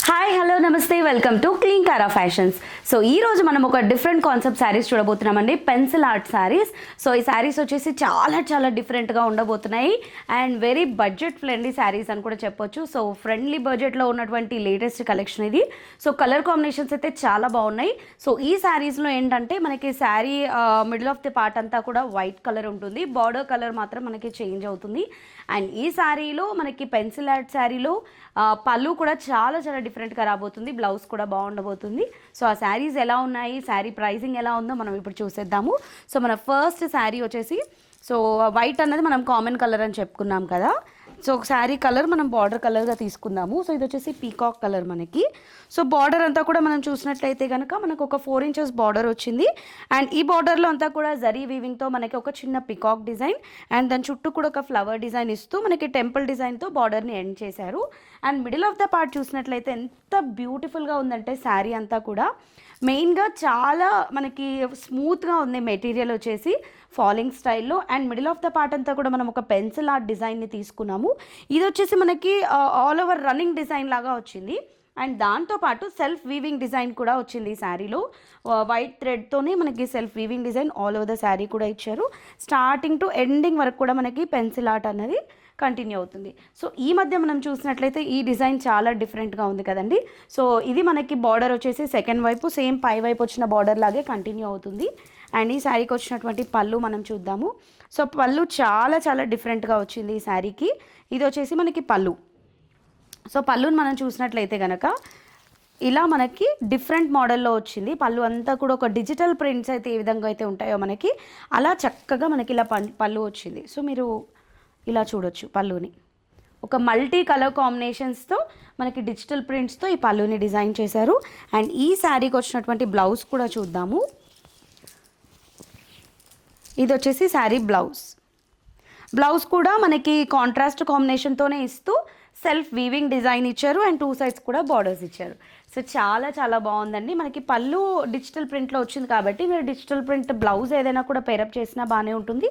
Hi hello నమస్తే welcome to clean Kara fashions. So ఈ రోజు మనం ఒక డిఫరెంట్ కాన్సెప్ట్ శారీస్ చూడబోతున్నామండి, పెన్సిల్ ఆర్ట్ శారీస్. సో ఈ శారీస్ వచ్చేసి చాలా డిఫరెంట్గా ఉండబోతున్నాయి and very budget friendly sarees అని కూడా చెప్పొచ్చు. సో ఫ్రెండ్లీ బడ్జెట్లో ఉన్నటువంటి లేటెస్ట్ కలెక్షన్ ఇది. సో కలర్ కాంబినేషన్స్ అయితే చాలా బాగున్నాయి. సో ఈ శారీస్లో ఏంటంటే మనకి sari middle of the part అంతా కూడా వైట్ కలర్ ఉంటుంది, బార్డర్ కలర్ మాత్రం మనకి చేంజ్ అవుతుంది. అండ్ ఈ శారీలో మనకి పెన్సిల్ ఆర్ట్ శారీలో పళ్ళు కూడా చాలా డిఫరెంట్గా రాబోతుంది, బ్లౌజ్ కూడా బాగుండబోతుంది. సో ఆ శారీస్ ఎలా ఉన్నాయి, శారీ ప్రైసింగ్ ఎలా ఉందో మనం ఇప్పుడు చూసేద్దాము. సో మన ఫస్ట్ శారీ వచ్చేసి సో వైట్ అన్నది మనం కామన్ కలర్ అని చెప్పుకున్నాం కదా. సో ఒక శారీ కలర్ మనం బార్డర్ కలర్గా తీసుకుందాము. సో ఇది వచ్చేసి పీకాక్ కలర్ మనకి. సో బార్డర్ అంతా కూడా మనం చూసినట్లయితే కనుక మనకు ఒక 4 inches బార్డర్ వచ్చింది. అండ్ ఈ బార్డర్లో అంతా కూడా జరీ వీవింగ్తో మనకి ఒక చిన్న పీకాక్ డిజైన్ అండ్ దాని చుట్టూ కూడా ఒక ఫ్లవర్ డిజైన్ ఇస్తూ మనకి టెంపుల్ డిజైన్తో బార్డర్ని ఎండ్ చేశారు. And middle of the part చూసినట్లయితే ఎంత బ్యూటిఫుల్గా ఉందంటే శారీ అంతా కూడా మెయిన్గా చాలా మనకి స్మూత్గా ఉంది మెటీరియల్ వచ్చేసి ఫాలింగ్ స్టైల్లో. And middle of the part అంతా కూడా మనం ఒక పెన్సిల్ ఆర్ట్ డిజైన్ని తీసుకున్నాము. ఇది వచ్చేసి మనకి ఆల్ ఓవర్ రన్నింగ్ డిజైన్ లాగా వచ్చింది. అండ్ దాంతోపాటు సెల్ఫ్ వీవింగ్ డిజైన్ కూడా వచ్చింది ఈ శారీలో. వైట్ థ్రెడ్తోనే మనకి self weaving design all over the sari కూడా ఇచ్చారు. స్టార్టింగ్ టు ఎండింగ్ వరకు కూడా మనకి పెన్సిల్ ఆర్ట్ అనేది కంటిన్యూ అవుతుంది. సో ఈ మధ్య మనం చూసినట్లయితే ఈ డిజైన్ చాలా డిఫరెంట్గా ఉంది కదండి. సో ఇది మనకి బార్డర్ వచ్చేసి సెకండ్ వైపు సేమ్ పై వైపు వచ్చిన బార్డర్ లాగే కంటిన్యూ అవుతుంది. అండ్ ఈ శారీకి వచ్చినటువంటి పళ్ళు మనం చూద్దాము. సో పళ్ళు చాలా డిఫరెంట్గా వచ్చింది ఈ శారీకి. ఇది వచ్చేసి మనకి పళ్ళు. సో పళ్ళుని మనం చూసినట్లయితే కనుక ఇలా మనకి డిఫరెంట్ మోడల్లో వచ్చింది. పళ్ళు అంతా కూడా ఒక డిజిటల్ ప్రింట్స్ అయితే ఏ విధంగా అయితే ఉంటాయో మనకి అలా చక్కగా మనకి ఇలా పళ్ళు వచ్చింది. సో మీరు ఇలా చూడొచ్చు పళ్ళుని ఒక మల్టీ కలర్ కాంబినేషన్స్తో మనకి డిజిటల్ ప్రింట్స్తో ఈ పళ్ళుని డిజైన్ చేశారు. అండ్ ఈ శారీకి వచ్చినటువంటి బ్లౌజ్ కూడా చూద్దాము. ఇది వచ్చేసి శారీ బ్లౌజ్ కూడా మనకి కాంట్రాస్ట్ కాంబినేషన్తోనే ఇస్తూ సెల్ఫ్ వీవింగ్ డిజైన్ ఇచ్చారు అండ్ 2 sides కూడా బార్డర్స్ ఇచ్చారు. సో చాలా బాగుందండి. మనకి పళ్ళు డిజిటల్ ప్రింట్లో వచ్చింది కాబట్టి మీరు డిజిటల్ ప్రింట్ బ్లౌజ్ ఏదైనా కూడా పేరప్ చేసినా బాగానే ఉంటుంది,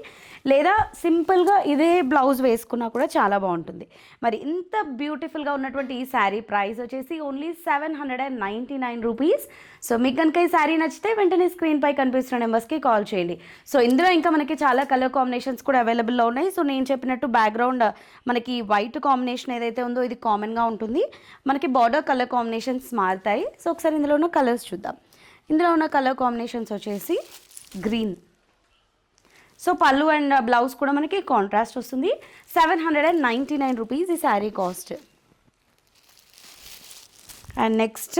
లేదా సింపుల్గా ఇదే బ్లౌజ్ వేసుకున్నా కూడా చాలా బాగుంటుంది. మరి ఇంత బ్యూటిఫుల్గా ఉన్నటువంటి ఈ శారీ ప్రైస్ వచ్చేసి ఓన్లీ 799 రూపీస్. సో మీకు కనుక ఈ శారీ నచ్చితే వెంటనే స్క్రీన్పై కనిపిస్తున్న నెంబర్స్కి కాల్ చేయండి. సో ఇందులో ఇంకా మనకి చాలా కలర్ కాంబినేషన్స్ కూడా అవైలబుల్లో ఉన్నాయి. సో నేను చెప్పినట్టు బ్యాక్గ్రౌండ్ మనకి వైట్ కాంబినేషన్ ఏదైతే ఉందో ఇది కామన్గా ఉంటుంది. మనకి బార్డర్ కలర్ కాంబినేషన్స్ మారుతాయి. సో ఒకసారి ఇందులో ఉన్న కలర్స్ చూద్దాం. ఇందులో ఉన్న కలర్ కాంబినేషన్స్ వచ్చేసి గ్రీన్. సో పళ్ళు అండ్ బ్లౌజ్ కూడా మనకి కాంట్రాస్ట్ వస్తుంది. 799 రూపీస్ ఈ శారీ కాస్ట్. అండ్ నెక్స్ట్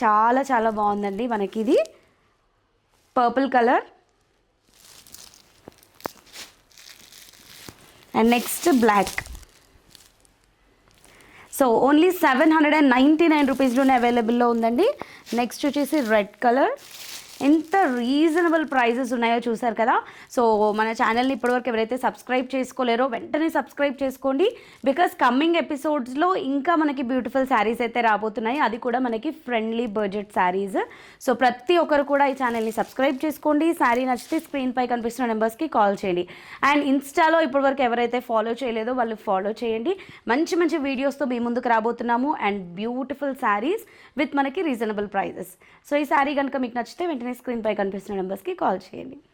చాలా బాగుందండి మనకి ఇది purple colour. And next black. So only 799 రూపీస్లోనే అవైలబుల్లో ఉందండి. నెక్స్ట్ వచ్చేసి రెడ్ కలర్. ఎంత రీజనబుల్ ప్రైజెస్ ఉన్నాయో చూసారు కదా. సో మన ఛానల్ని ఇప్పటివరకు ఎవరైతే సబ్స్క్రైబ్ చేసుకోలేరో వెంటనే సబ్స్క్రైబ్ చేసుకోండి. బికాస్ కమ్మింగ్ ఎపిసోడ్స్లో ఇంకా మనకి బ్యూటిఫుల్ శారీస్ అయితే రాబోతున్నాయి, అది కూడా మనకి ఫ్రెండ్లీ బడ్జెట్ శారీస్. సో ప్రతి ఒక్కరు కూడా ఈ ఛానల్ని సబ్స్క్రైబ్ చేసుకోండి. శారీ నచ్చితే స్క్రీన్పై కనిపిస్తున్న నెంబర్స్కి కాల్ చేయండి. అండ్ ఇన్స్టాలో ఇప్పటివరకు ఎవరైతే ఫాలో చేయలేదో వాళ్ళు ఫాలో చేయండి. మంచి వీడియోస్తో మీ ముందుకు రాబోతున్నాము అండ్ బ్యూటిఫుల్ శారీస్ విత్ మనకి రీజనబుల్ ప్రైజెస్. సో ఈ శారీ కనుక మీకు నచ్చితే వెంటనే స్క్రీన్పై కనిపిస్తున్న నెంబర్స్కి కాల్ చేయండి.